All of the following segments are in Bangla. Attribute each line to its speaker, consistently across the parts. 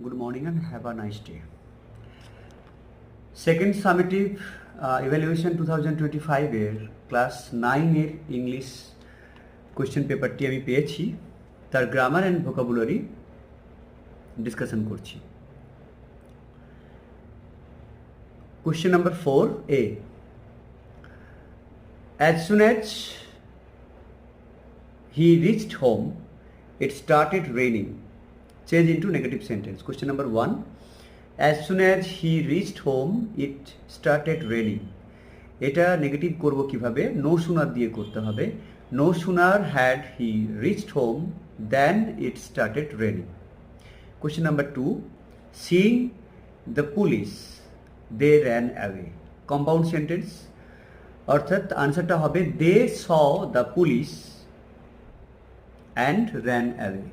Speaker 1: Good morning and have a nice day. Second summative evaluation 2025 এর ক্লাস 9 এর ইংলিশ কোশ্চেন পেপারটি আমি পেয়েছি, তার গ্রামার অ্যান্ড ভোকাবুলারি ডিসকাশন করছি। Question number 4A. As soon as he reached home, it started raining. Change into negative sentence. Question number 1. As soon as he reached home, it started raining. এটা নেগেটিভ করব কিভাবে? No sooner দিয়ে করতে হবে। No sooner had he reached home than it started raining. Question number 2. Seeing the police, they ran away. Compound sentence. অর্থাৎ আনসারটা হবে they saw the police and ran away.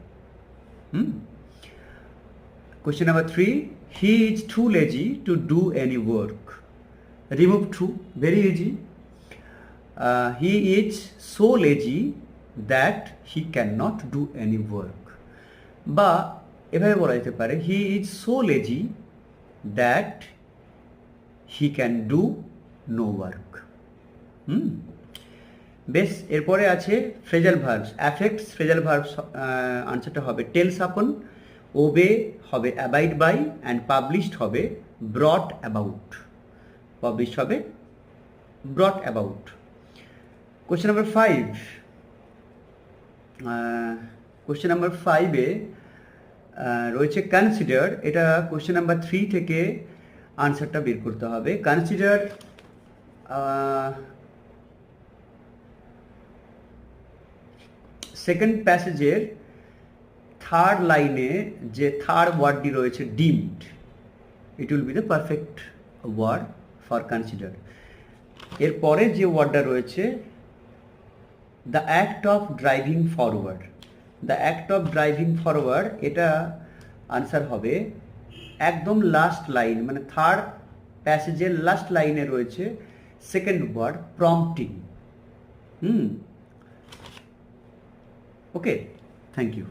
Speaker 1: Question number 3. He is too lazy to do any work. Remove too. Very easy. He is so lazy that he cannot do any work. বা এভাবে বলা যেতে পারে he is so lazy that he can do no work. বেশ, এরপরে আছে phrasal verbs. Affects phrasal verbs আনসারটা হবে টেলস আপন, ওবে হবে অ্যাবাইড বাই, অ্যান্ড পাবলিশড হবে ব্রট অ্যাবাউট। পাবলিশড হবে brought about. Question number 5। Question number 5-এ রয়েছে কনসিডার। এটা কোশ্চেন নাম্বার 3 থেকে আনসারটা বের করতে হবে। কনসিডার সেকেন্ড প্যাসেজের থার্ড লাইনে যে থার্ড ওয়ার্ডটি রয়েছে deemed, it will be the perfect word for consider. এরপরে যে ওয়ার্ডটা রয়েছে the act of driving forward, the act of driving forward, এটা আনসার হবে একদম লাস্ট লাইন, মানে থার্ড প্যাসেজের লাস্ট লাইনে রয়েছে second word prompting. Okay, thank you.